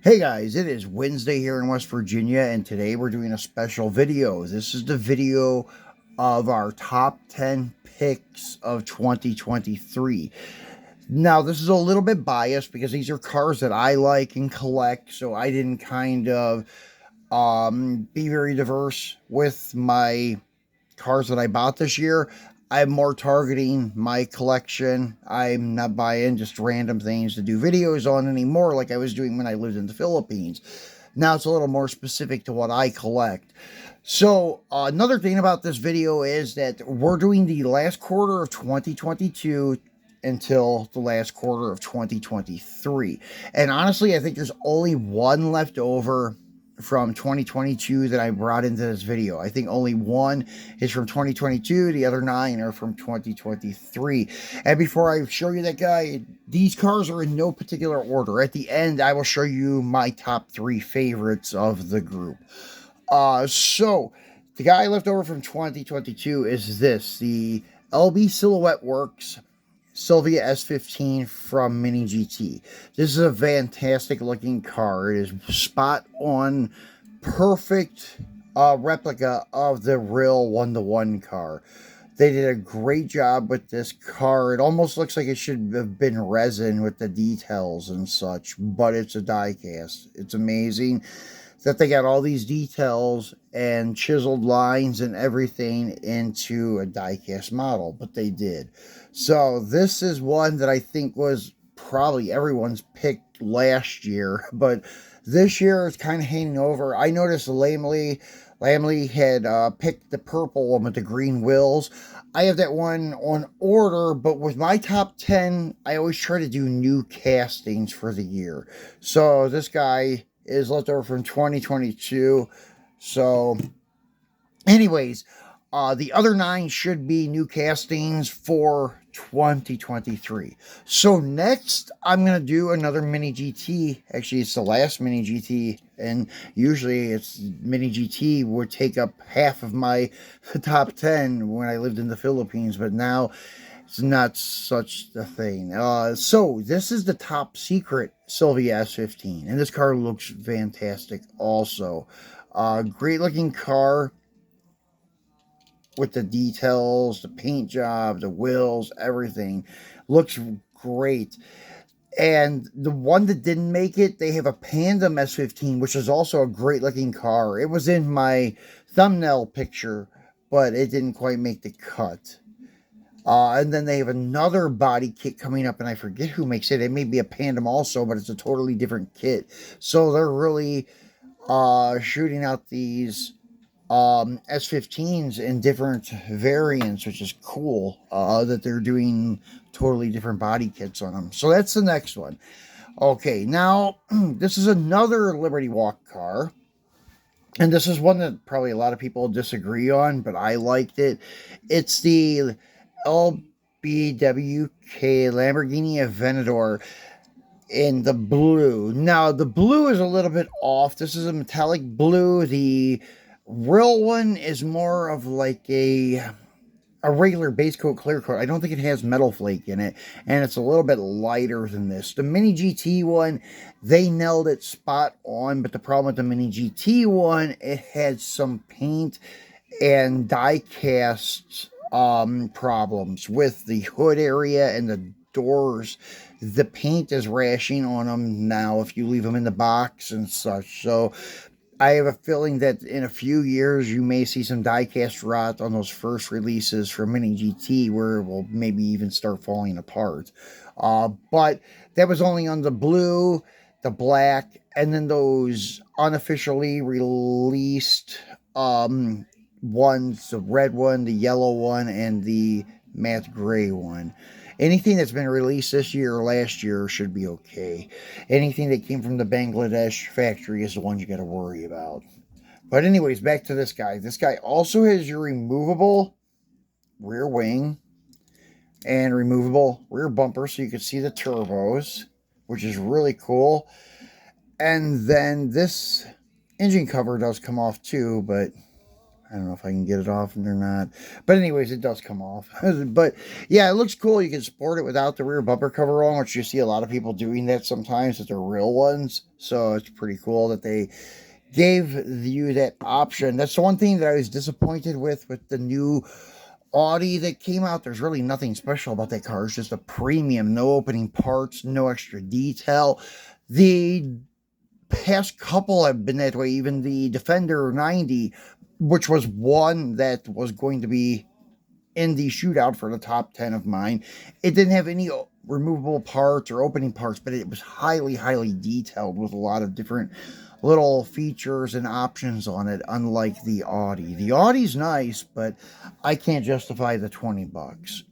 Hey guys, it is Wednesday here in West Virginia, and today we're doing a special video. This is the video of our top 10 picks of 2023. Now, this is a little bit biased because these are cars that I like and collect, so I didn't kind of be very diverse with my cars that I bought this year. I'm more targeting my collection. I'm not buying just random things to do videos on anymore like I was doing when I lived in the Philippines. Now it's a little more specific to what I collect. So another thing about this video is that we're doing the last quarter of 2022 until the last quarter of 2023. And honestly, I think there's only one left over from 2022 that I brought into this video. I think only one is from 2022. The other 9 are from 2023. And before I show you that guy, these cars are in no particular order. At the end, I will show you my top 3 favorites of the group. So the guy left over from 2022 is this, the LB Silhouette Works Sylvia S15 from Mini GT. This is a fantastic looking car. It is spot on, perfect replica of the real 1-to-1 car. They did a great job with this car. It almost looks like it should have been resin with the details and such, but it's a die cast. It's amazing that they got all these details and chiseled lines and everything into a die-cast model, but they did. So this is one that I think was probably everyone's picked last year, but this year it's kind of hanging over. I noticed Lamley had picked the purple one with the green wheels. I have that one on order, but with my top 10, I always try to do new castings for the year. So this guy is left over from 2022. So anyways, the other 9 should be new castings for 2023. So next, I'm going to do another Mini GT. Actually, it's the last Mini GT, and usually it's Mini GT would take up half of my top 10 when I lived in the Philippines, but now it's not such a thing. So this is the top secret Sylvia S15, and this car looks fantastic also. Great looking car with the details, the paint job, the wheels, everything. Looks great. And the one that didn't make it, they have a Pandem S15, which is also a great looking car. It was in my thumbnail picture, but it didn't quite make the cut. And then they have another body kit coming up, and I forget who makes it. It may be a Pandem also, but it's a totally different kit. So they're really shooting out these S15s in different variants, which is cool, that they're doing totally different body kits on them. So that's the next one. Okay, now this is another Liberty Walk car, and this is one that probably a lot of people disagree on, but I liked it. It's the LBW Lamborghini Aventador in the blue. Now the blue is a little bit off. This is a metallic blue. The real one is more of like a regular base coat clear coat. I don't think it has metal flake in it, and it's a little bit lighter than this. The Mini GT one, they nailed it spot on, but the problem with the Mini GT one, it had some paint and die cast problems with the hood area and the doors. The paint is rashing on them now if you leave them in the box and such. So I have a feeling that in a few years you may see some die-cast rot on those first releases for Mini GT, where it will maybe even start falling apart. But that was only on the blue, the black, and then those unofficially released ones, the red one, the yellow one, and the matte gray one. Anything that's been released this year or last year should be okay. Anything that came from the Bangladesh factory is the one you got to worry about. But anyways, back to this guy. This guy also has your removable rear wing and removable rear bumper, so you can see the turbos, which is really cool. And then this engine cover does come off too, but I don't know if I can get it off or not. But anyways, it does come off. But yeah, it looks cool. You can sport it without the rear bumper cover on, which you see a lot of people doing that sometimes with their real ones. So it's pretty cool that they gave you that option. That's the one thing that I was disappointed with the new Audi that came out. There's really nothing special about that car. It's just a premium, no opening parts, no extra detail. The past couple have been that way. Even the Defender 90, which was one that was going to be in the shootout for the top 10 of mine, it didn't have any removable parts or opening parts, but it was highly, highly detailed with a lot of different little features and options on it, unlike the Audi. The Audi's nice, but I can't justify the 20 bucks.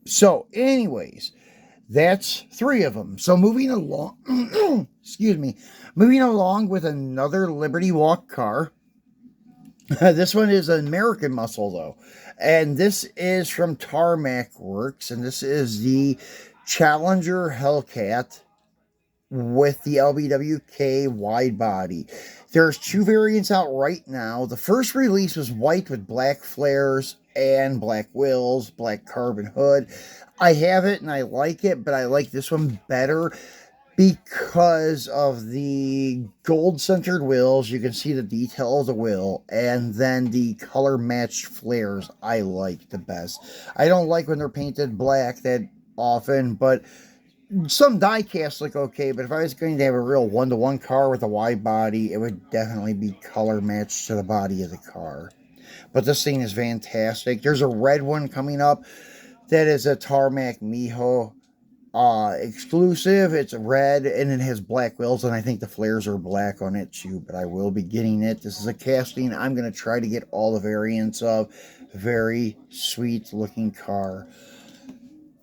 So anyways, that's 3 of them. So moving along, excuse me, moving along with another Liberty Walk car. This one is an American muscle, though. And this is from Tarmac Works. And this is the Challenger Hellcat with the LBWK wide body. There's 2 variants out right now. The first release was white with black flares and black wheels, black carbon hood. I have it and I like it, but I like this one better because of the gold-centered wheels. You can see the detail of the wheel, and then the color-matched flares I like the best. I don't like when they're painted black that often, but some die-casts look okay. But if I was going to have a real one-to-one car with a wide body, it would definitely be color-matched to the body of the car. But this thing is fantastic. There's a red one coming up that is a Tarmac Miho exclusive. It's red and it has black wheels, and I think the flares are black on it too, but I will be getting it. This is a casting I'm going to try to get all the variants of. Very sweet looking car.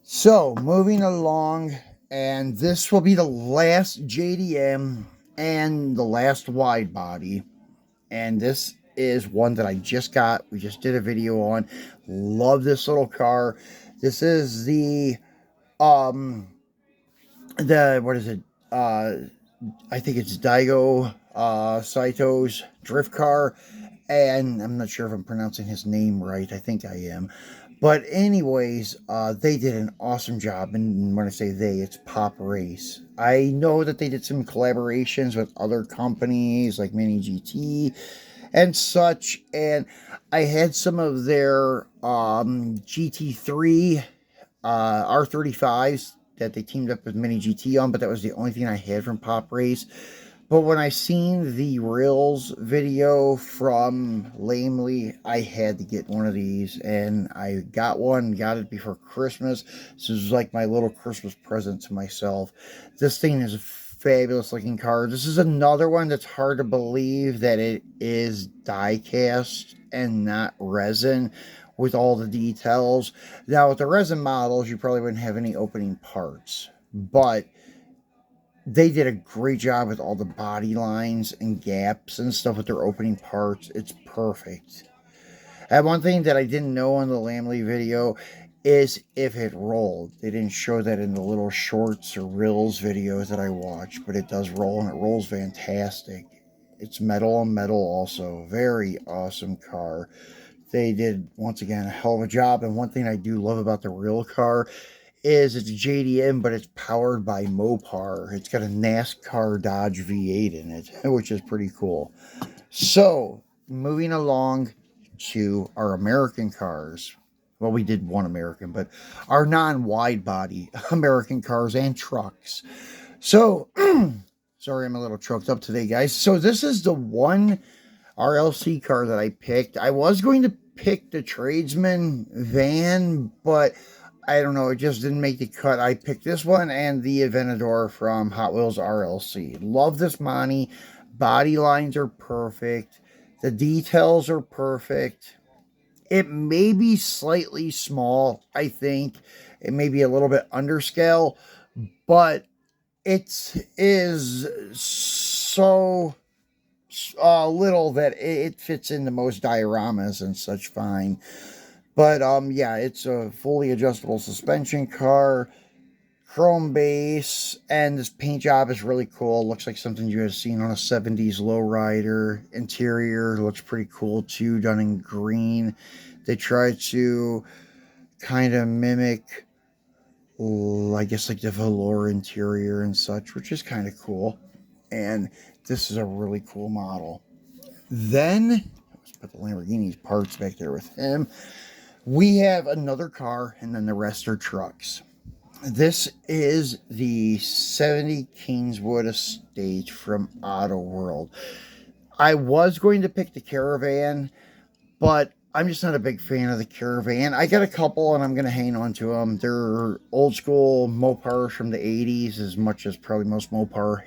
So moving along, and this will be the last JDM and the last wide body, and this is one that I just got. We just did a video on. Love this little car. This is the what is it? I think it's Daigo Saito's drift car, and I'm not sure if I'm pronouncing his name right. I think I am. But anyways, they did an awesome job, and when I say they, it's Pop Race. I know that they did some collaborations with other companies like Mini GT and such, and I had some of their GT3 R35s that they teamed up with Mini GT on, but that was the only thing I had from Pop Race. But when I seen the Reels video from Lamely, I had to get one of these, and I got one, got it before Christmas. This is like my little Christmas present to myself. This thing is a fabulous looking car. This is another one that's hard to believe that it is die cast and not resin with all the details. Now with the resin models, you probably wouldn't have any opening parts, but they did a great job with all the body lines and gaps and stuff with their opening parts. It's perfect. And one thing that I didn't know in the Lamley video is if it rolled. They didn't show that in the little shorts or reels videos that I watched, but it does roll, and it rolls fantastic. It's metal on metal also. Very awesome car. They did, once again, a hell of a job. And one thing I do love about the real car is it's JDM, but it's powered by Mopar. It's got a NASCAR Dodge V8 in it, which is pretty cool. So, moving along to our American cars. Well, we did one American, but our non-wide body American cars and trucks. So, sorry, I'm a little choked up today, guys. So, this is the one RLC car that I picked. I was going to pick the Tradesman van, but I don't know, it just didn't make the cut. I picked this one and the Aventador from Hot Wheels RLC. Love this Monty. Body lines are perfect. The details are perfect. It may be slightly small, I think. It may be a little bit underscale, but it is so little that it fits into most dioramas and such fine. But yeah, it's a fully adjustable suspension car. chrome base, and this paint job is really cool. Looks like something you have seen on a 70s lowrider. Interior looks pretty cool too, done in green. They try to kind of mimic, I guess, like the velour interior and such, which is kind of cool. And this is a really cool model. Then, let's put the Lamborghini's parts back there with him. We have another car, and then the rest are trucks. This is the 70 Kingswood Estate from Auto World. I was going to pick the Caravan, but I'm just not a big fan of the Caravan. I got a couple, and I'm going to hang on to them. They're old school Mopars from the 80s, as much as probably most Mopar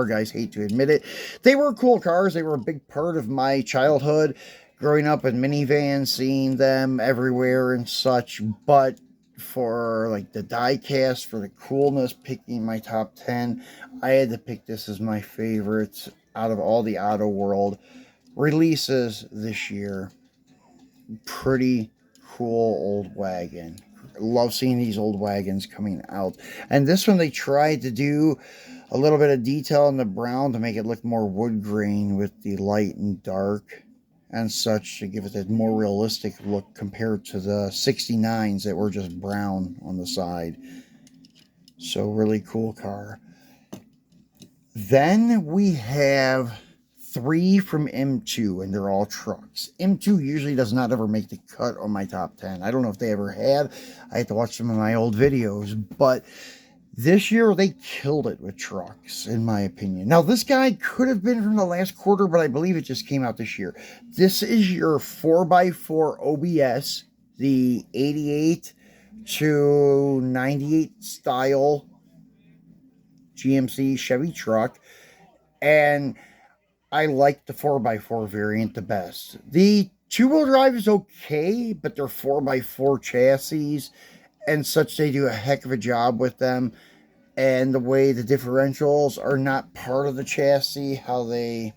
guys hate to admit it. They were cool cars. They were a big part of my childhood, growing up in minivans, seeing them everywhere and such. But for like the diecast, for the coolness, picking my top 10, I had to pick this as my favorite out of all the Auto World releases this year. Pretty cool old wagon. Love seeing these old wagons coming out. And this one, they tried to do a little bit of detail in the brown to make it look more wood grain with the light and dark and such, to give it a more realistic look compared to the 69s that were just brown on the side. So really cool car. Then we have 3 from M2, and they're all trucks. M2 usually does not ever make the cut on my top 10. I don't know if they ever have. I had to watch some of my old videos, but this year they killed it with trucks, in my opinion. Now, this guy could have been from the last quarter, but I believe it just came out this year. This is your 4x4 OBS, the 88 to 98 style GMC Chevy truck, and I like the 4x4 variant the best. The two-wheel drive is okay, but they're 4x4 chassis and such. They do a heck of a job with them. And the way the differentials are not part of the chassis, how they,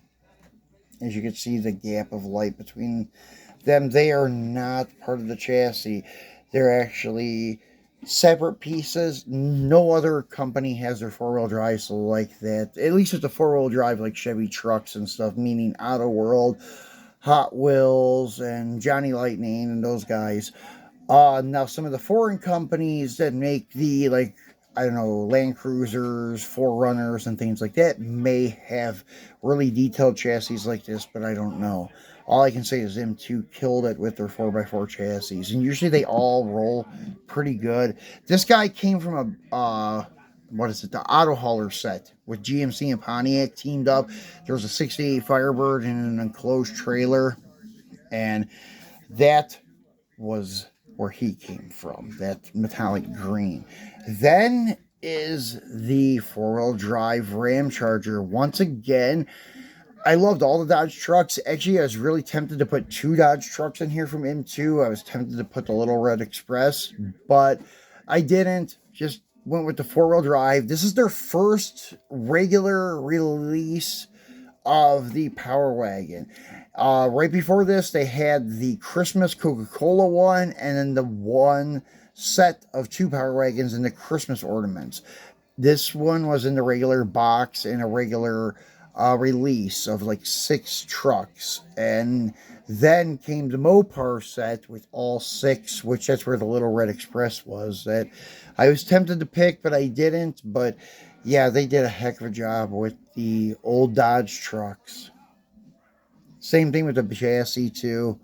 as you can see, the gap of light between them, they are not part of the chassis. They're actually separate pieces. No other company has their four-wheel drives like that, at least with the four-wheel drive like Chevy trucks and stuff, meaning Auto World, Hot Wheels, and Johnny Lightning and those guys. Now some of the foreign companies that make the, like, I don't know, Land Cruisers, 4Runners, and things like that may have really detailed chassis like this, but I don't know. All I can say is M2 killed it with their 4x4 chassis, and usually they all roll pretty good. This guy came from a, the Auto Hauler set with GMC and Pontiac teamed up. There was a 68 Firebird in an enclosed trailer, and that was where he came from, that metallic green. Then is the four-wheel drive Ramcharger. Once again, I loved all the Dodge trucks. Actually, I was really tempted to put 2 Dodge trucks in here from M2. I was tempted to put the Little Red Express, but I didn't. Just went with the four-wheel drive. This is their first regular release of the Power Wagon. Right before this, they had the Christmas Coca-Cola one, and then the one set of 2 Power Wagons and the Christmas ornaments. This one was in the regular box in a regular release of like 6 trucks, and then came the Mopar set with all 6, which that's where the Little Red Express was, that I was tempted to pick, but I didn't. But yeah, they did a heck of a job with the old Dodge trucks. Same thing with the chassis too.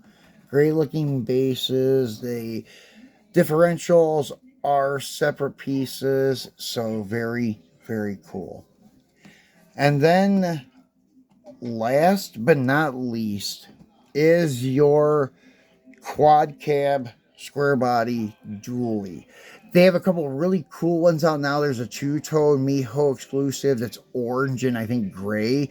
Great looking bases. The differentials are separate pieces, so very, very cool. And then last but not least is your quad cab square body dually. They have a couple of really cool ones out now. There's a two-tone Miho exclusive that's orange and I think gray.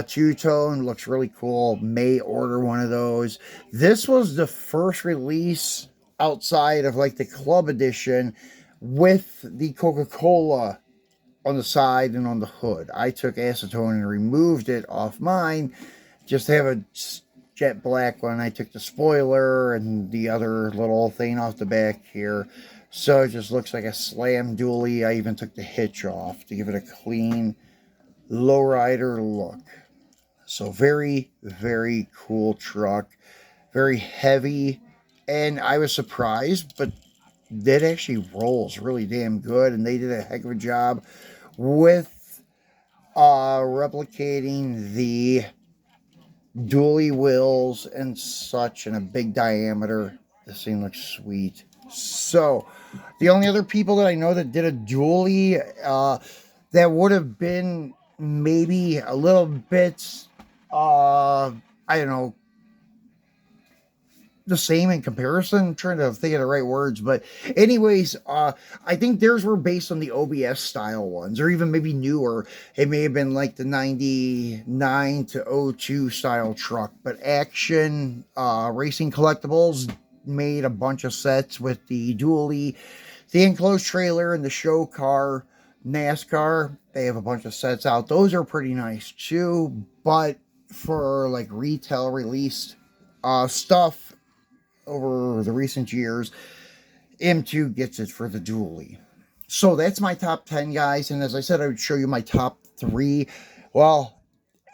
Two-tone looks really cool. May order one of those. This was the first release outside of like the club edition with the Coca-Cola on the side and on the hood. I took acetone and removed it off mine just to have a jet black one. I took the spoiler and the other little thing off the back here. So it just looks like a slam dually. I even took the hitch off to give it a clean lowrider look. So very, very cool truck. Very heavy. And I was surprised, but that actually rolls really damn good. And they did a heck of a job with replicating the dually wheels and such in a big diameter. This thing looks sweet. So the only other people that I know that did a dually that would have been maybe a little bit I don't know, the same in comparison. I'm trying to think of the right words, but anyways, I think theirs were based on the OBS style ones, or even maybe newer. It may have been like the 99 to 02 style truck, but Action Racing Collectibles made a bunch of sets with the dually, the enclosed trailer, and the show car. NASCAR, they have a bunch of sets out. Those are pretty nice too, but for like retail released stuff over the recent years, M2 gets it for the dually. So that's my top 10, guys. And as I said, I would show you my top 3. Well,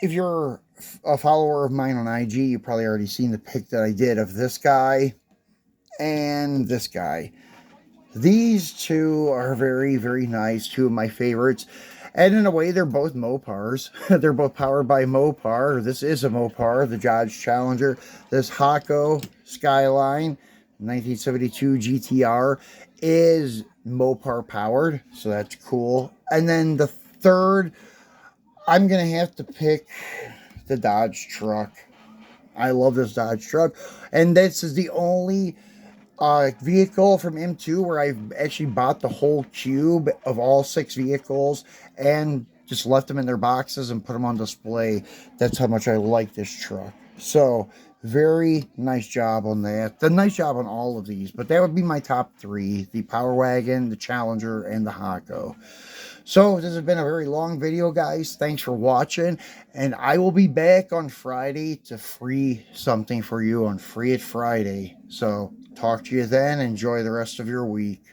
if you're a follower of mine on IG, you've probably already seen the pic that I did of this guy and this guy. These two are very, very nice. Two of my favorites. And in a way, they're both Mopars. They're both powered by Mopar. This is a Mopar, the Dodge Challenger. This Hako Skyline 1972 GTR is Mopar powered, so that's cool. And then the third, I'm going to have to pick the Dodge truck. I love this Dodge truck. And this is the only vehicle from M2 where I've actually bought the whole cube of all 6 vehicles and just left them in their boxes and put them on display. That's how much I like this truck. So very nice job on that. The nice job on all of these, but that would be my top 3: the Power Wagon, the Challenger, and the Hako. So this has been a very long video, guys. Thanks for watching, and I will be back on Friday to free something for you on Free It Friday. So talk to you then. Enjoy the rest of your week.